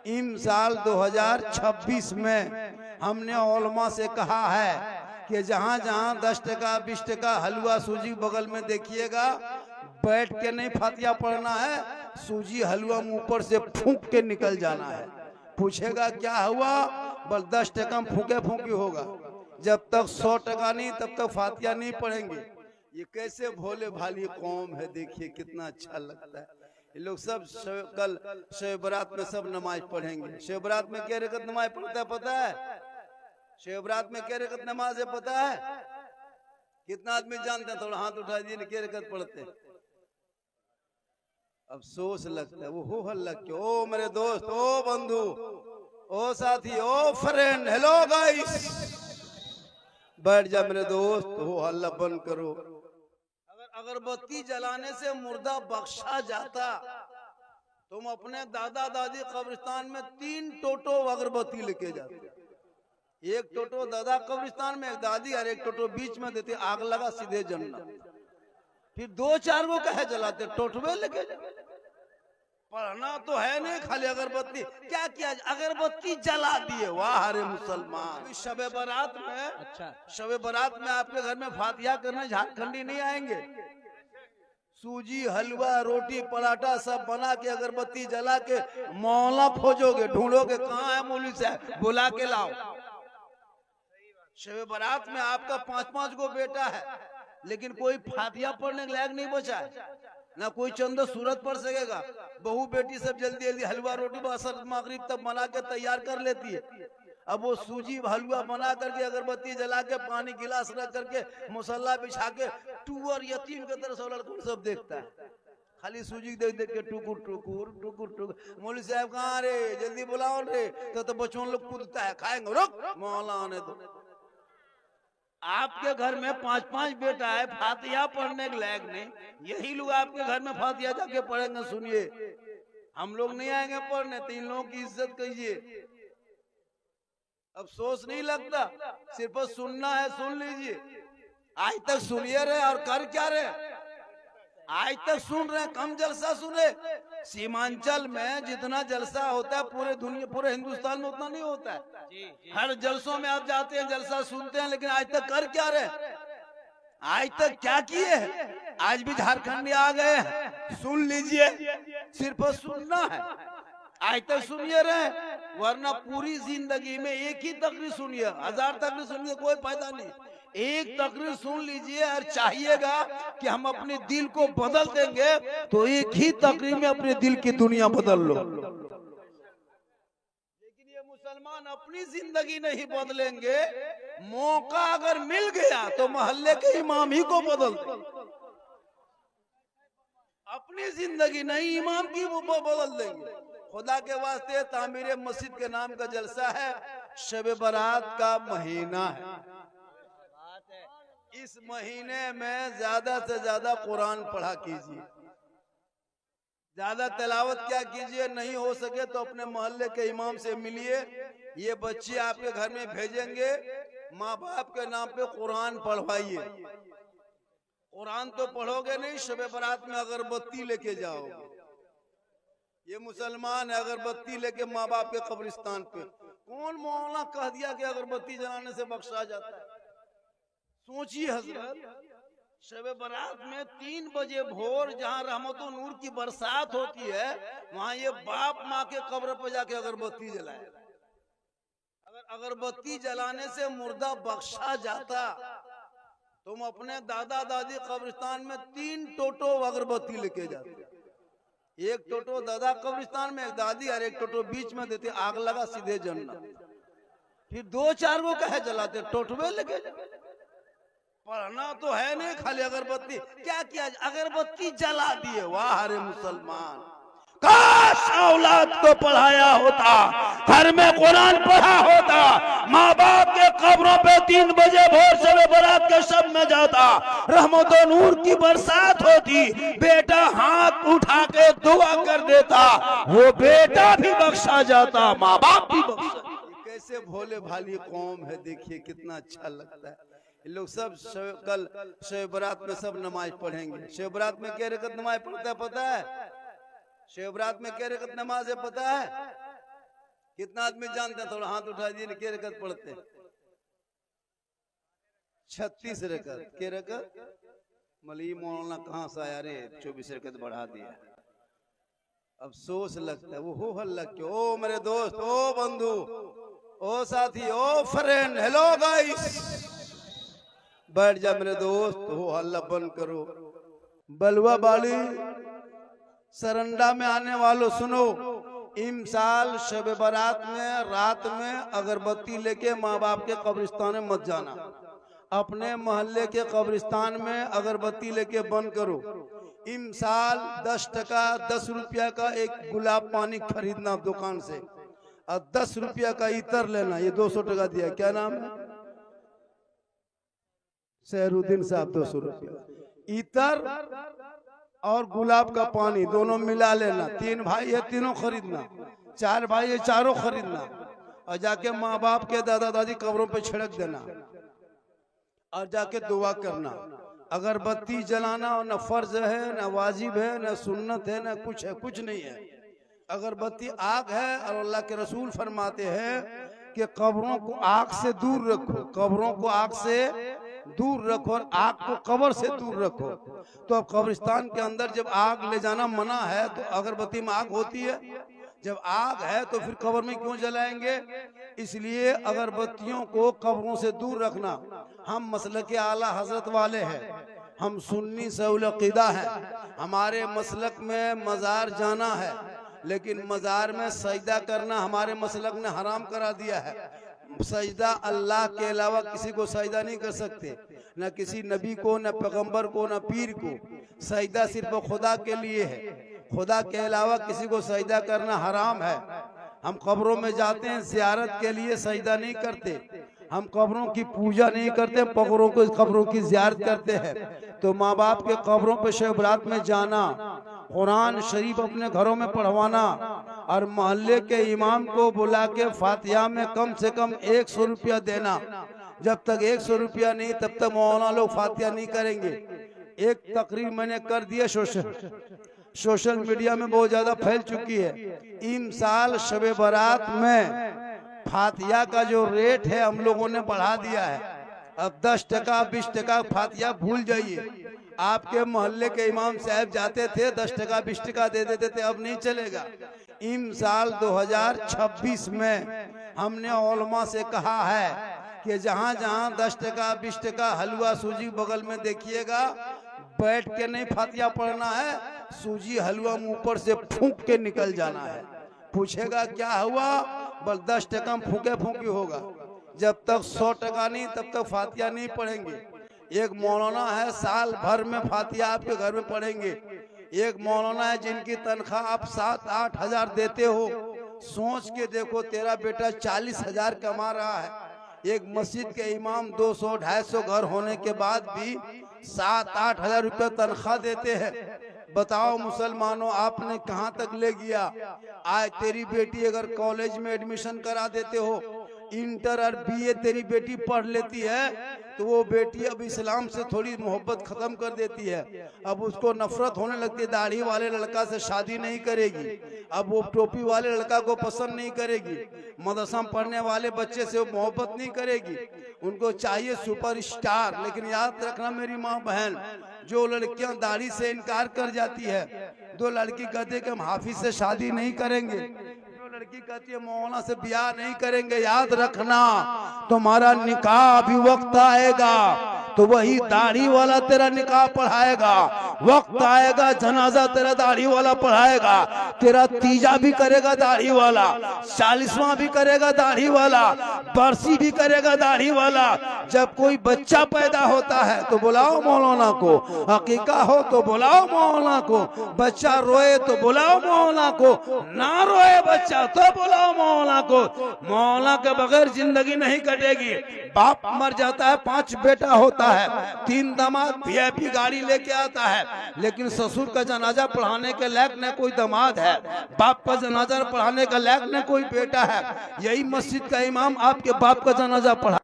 इन साल 2026 में हमने उलमा से कहा है कि जहाँ जहाँ 10 टका 20 टका हलवा सूजी बगल में देखिएगा, बैठ के नहीं फातिया पढ़ना है, सूजी हलवा मुंह पर से फूंक के निकल जाना है। पूछेगा क्या हुआ, बस 10 टका में फूके फूकी होगा। जब तक 100 टका नहीं तब तक फातिया नहीं पढ़ेंगे। ये कैसे भोले भाली कौम है, देखिए कितना अच्छा लगता है। ये लोग सब कल शब बरात में सब नमाज पढ़ेंगे। शब बरात में क्या रकत नमाज पढ़ता है पता है? शब बरात में क्या रकत नमाज है पता है? कितना आदमी जानते हैं? थोड़ा हाथ उठा दिए, क्या रकत पढ़ते हैं? अफसोस लगता है वो हो हल्ला क्यों। ओ मेरे दोस्त, ओ बंधु, ओ साथी, ओ फ्रेंड, हेलो गाइस, बैठ जा मेरे दोस्त, हो हल्ला बंद करो। अगर अगरबत्ती जलाने से मुर्दा बख्शा जाता, तुम अपने दादा दादी कब्रिस्तान में 3 टोटो अगरबत्ती लेके जाते। एक टोटो दादा कब्रिस्तान में, एक दादी, और एक टोटो बीच में देते, आग लगा सीधे जन्नत। फिर 2-4 को कहे जलाते, टोटवे लेके जाते। पढ़ना तो है नहीं, खाली अगरबत्ती। क्या किया, अगरबत्ती जला दिए। वाह हरे मुसलमान। शबे बारात में, अच्छा, शबे बारात में आपके घर में फातिहा करने झारखंडी नहीं आएंगे। सूजी हलवा रोटी पराठा सब बना के अगरबत्ती जला के मौला खोजोगे, ढूंढोगे, कहाँ है मौलवी साहब, बुला के लाओ। शबे बारात में आपका 5-5 को बेटा है, लेकिन कोई फातिहा पढ़ने के लायक नहीं बचा है, ना कोई चंद सूरत पढ़ सकेगा। बहू बेटी सब जल्दी जल्दी हलवा रोटी असर मगरिब तक बना के तैयार कर लेती है। अब वो सूजी हलवा बना करके अगरबत्ती जला के पानी गिलास रख करके मुसल्ला बिछा के टूअर यतीम के तरह सब लड़कों सब देखता है, खाली सूजी देख देख के टुकुर टुकुर टुकुर टुकुर। मौलवी साहब कहाँ रे, जल्दी बुलाओ रे। तो बच्चों लोग कूदता है, खाएंगे, रुक मौला आने दो। आपके घर में 5-5 बेटा है, फातिहा पढ़ने के लायक नहीं, यही लोग आपके घर में फातिहा जाके पढ़ेंगे। सुनिए, हम लोग नहीं आएंगे पढ़ने, तो इन लोगों की इज्जत कीजिए। अफसोस नहीं लगता, सिर्फ सुनना है, सुन लीजिए। आज तक सुनिए रहे और कर क्या रहे? आज तक सुन रहे, कम जलसा सुने। सीमांचल में जितना जलसा होता है पूरे दुनिया, पूरे हिंदुस्तान में उतना नहीं होता है। हर जलसों में आप जाते हैं, जलसा सुनते हैं, लेकिन आज तक कर क्या रहे? आज तक क्या किए हैं? आज भी झारखंड में आ गए हैं, सुन लीजिए, सिर्फ सुनना है। आज तक सुनिए रहे, वरना पूरी जिंदगी में एक ही तकरीर सुनिए, 1000 तकरीर सुनिए, कोई फायदा नहीं। एक तकरीर सुन लीजिए और चाहिएगा कि हम अपने दिल को बदल देंगे, तो एक ही तकरीर में अपने दिल की दुनिया बदल लो। लेकिन ये मुसलमान अपनी जिंदगी नहीं बदलेंगे। मौका अगर मिल गया तो मोहल्ले के इमाम ही को बदल दे। अपनी जिंदगी नहीं, इमाम की वो बदल देंगे। खुदा के वास्ते, तामीर मस्जिद के नाम का जलसा है, शब बारात का महीना है। इस महीने में ज्यादा से ज्यादा कुरान पढ़ा कीजिए, ज्यादा तिलावत क्या कीजिए। नहीं हो सके तो अपने मोहल्ले के इमाम से मिलिए। ये बच्चे आपके घर में भेजेंगे, माँ बाप के नाम पे कुरान पढ़वाइए। कुरान तो पढ़ोगे नहीं, शब बारात में अगरबत्ती लेके जाओगे। ये मुसलमान है, अगरबत्ती लेके माँ बाप के कब्रिस्तान पे। कौन मौलाना कह दिया कि अगरबत्ती जलाने से बख्शा जाता है? सोचिए हजरत, शब बारात में 3 बजे भोर जहाँ रहमतो नूर की बरसात होती है, वहाँ ये बाप माँ के कब्र पर जाके अगरबत्ती जलाए। अगर अगरबत्ती जलाने से मुर्दा बख्शा जाता, तुम अपने दादा दादी कब्रिस्तान में 3 टोटो अगरबत्ती लेके जाते। एक टोटो दादा कब्रिस्तान में, एक दादी, और एक टोटो बीच में देते, आग लगा सीधे जन्नत। फिर 2-4 को कहे जलाते, टोटवे लेके जाते। पढ़ना तो है नहीं, खाली अगरबत्ती। क्या किया, अगरबत्ती जला दिए। वाह हरे मुसलमान। काश औलाद को पढ़ाया होता, घर में कुरान पढ़ा होता, माँ बाप के कब्रों पे 3 बजे भोर शब बारात के शब में जाता, रहमत और नूर की बरसात होती, बेटा हाथ उठा के दुआ कर देता, वो बेटा भी बख्शा जाता, माँ बाप भी बख्शा। कैसे भोले भाली कौम है, देखिए कितना अच्छा लगता है। लोग सब कल शब बारात में सब नमाज पढ़ेंगे। शब बारात में क्या रकत नमाज पढ़ता है पता है? शब बारात में क्या रकत नमाज है पता है? कितना आदमी जानते हैं? थोड़ा हाथ उठा दिए। के रकत पढ़ते हैं? 36 रकत। के रकत? मली मौलाना कहाँ से आया रे, 24 रकत बढ़ा दिया। अफसोस लगता है। वो हो हल्ला क्यों? ओ मेरे दोस्त, ओ बंधु, ओ साथी, ओ फ्रेंड, हेलो गाइस, बैठ जा मेरे दोस्त, हो हल्ला बंद करो। बलवा बाली सरंडा में आने वालों सुनो, इमसाल शब बारात में रात में अगरबत्ती लेके माँ बाप के कब्रिस्तान में मत जाना। अपने मोहल्ले के कब्रिस्तान में अगरबत्ती लेके बंद करो। इमसाल 10 टका 10 रुपया का एक गुलाब पानी खरीदना दुकान से, और 10 रुपया का इतर लेना। ये 200 टका दिया। क्या नाम है? सहरुद्दीन साहब। 200 रुपया इतर और गुलाब का पानी दोनों मिला लेना। 3 भाई है, तीनों खरीदना। 4 भाई है, चारों खरीदना, और जाके माँ बाप के दादा दादी कब्रों पे छिड़क देना, और जाके दुआ करना। अगरबत्ती जलाना न फर्ज है, न वाजिब है, न सुन्नत है, न कुछ है, कुछ नहीं है। अगरबत्ती आग है, और अल्लाह के रसूल फरमाते हैं कि कब्रों को आग से दूर रखो, कब्रों को आग से दूर रखो, और आग को कब्र से दूर रखो। तो अब कब्रिस्तान के अंदर जब आग ले जाना मना है, तो अगरबत्ती में आग होती है। जब आग है तो फिर कब्र में क्यों जलाएंगे? इसलिए अगरबत्तियों को कब्रों से दूर रखना। हम मसलक के आला हजरत वाले हैं, हम सुन्नी सऊल अकीदा हैं। हमारे मसलक में मज़ार जाना है, लेकिन मज़ार में सजदा करना हमारे मसलक ने हराम करा दिया है। सजदा अल्लाह के अलावा किसी को सजदा नहीं कर सकते, न किसी नबी को, न पैगंबर को, न पीर को। सजदा सिर्फ खुदा के लिए है, खुदा के अलावा किसी को सजदा करना हराम है। हम कब्रों में जाते हैं ज़ियारत के लिए, सजदा नहीं करते। हम कब्रों की पूजा नहीं करते, कब्रों की ज़ियारत करते हैं। तो माँ बाप के कब्रों पे शब बारात में जाना, कुरान शरीफ अपने घरों में पढ़वाना, और मोहल्ले के इमाम को बुला के फातिहा में कम से कम 100 रुपया देना। जब तक 100 रुपया नहीं, तब तक मौलाना लोग फातिहा नहीं करेंगे। एक तकरीर मैंने कर दिया, सोशल मीडिया में बहुत ज्यादा फैल चुकी है। इमसाल शब बारात में फातिहा का जो रेट है हम लोगों ने बढ़ा दिया है। अब 10 टका 20 टका फातिहा भूल जाइए। आपके मोहल्ले के इमाम साहब जाते थे, 10 टका 20 टका दे देते थे, अब नहीं चलेगा। इमसाल 2026 में हमने उलमा से कहा है कि जहाँ जहाँ 10 टका 20 टका हलवा सूजी बगल में देखिएगा, बैठ के नहीं फातिहा पढ़ना है, सूजी हलवा मुंह पर से फूंक के निकल जाना है। पूछेगा क्या हुआ? बस 10 टका फूके फूकी होगा। जब तक 100 टका नहीं, तब तक फातिहा नहीं पढ़ेंगे। एक मौलाना है, साल भर में फातिहा आपके घर में पढ़ेंगे। एक मौलाना है जिनकी तनख्वाह आप 7-8 हजार देते हो। सोच के देखो, तेरा बेटा 40 हजार कमा रहा है। एक मस्जिद के इमाम 200-250 घर होने के बाद भी 7-8 हजार रुपये तनख्वाह देते हैं। बताओ मुसलमानों, आपने कहाँ तक ले गया? आज तेरी बेटी अगर कॉलेज में एडमिशन करा देते हो, इंटर और बीए तेरी बेटी पढ़ लेती है, तो वो बेटी अब इस्लाम से थोड़ी मोहब्बत खत्म कर देती है। अब उसको नफरत होने लगती है, दाढ़ी वाले लड़का से शादी नहीं करेगी, अब वो टोपी वाले लड़का को पसंद नहीं करेगी, मदरसा में पढ़ने वाले बच्चे से वो मोहब्बत नहीं करेगी। उनको चाहिए सुपर स्टार। लेकिन याद रखना मेरी माँ बहन, जो लड़कियां दाढ़ी से इनकार कर जाती है, दो लड़की कहते कि हम हाफिज से शादी नहीं करेंगे, लड़की कहती है मौलाना से ब्याह नहीं करेंगे, याद रखना तुम्हारा निकाह भी वक्त आएगा तो वही दाढ़ी वाला तेरा निकाह पढ़ाएगा। वक्त आएगा जनाजा तेरा दाढ़ी वाला पढ़ाएगा, तेरा तीजा भी करेगा दाढ़ी वाला, 40वां भी करेगा दाढ़ी वाला, बरसी भी करेगा दाढ़ी वाला। जब कोई बच्चा पैदा होता है तो बुलाओ मौलाना को, हकीका हो तो बुलाओ मौलाना को, बच्चा रोए तो बुलाओ मौलाना को, ना रोए बच्चा तो बुलाओ मौलाना को। मौलाना के बगैर जिंदगी नहीं कटेगी। बाप मर जाता है, 5 बेटा होता है, 3 दामाद, वीआईपी गाड़ी लेके आता है, लेकिन ससुर का जनाजा पढ़ाने के लायक न कोई दामाद है, बाप का जनाजा पढ़ाने का लायक न कोई बेटा है। यही मस्जिद का इमाम आपके बाप का जनाजा पढ़ा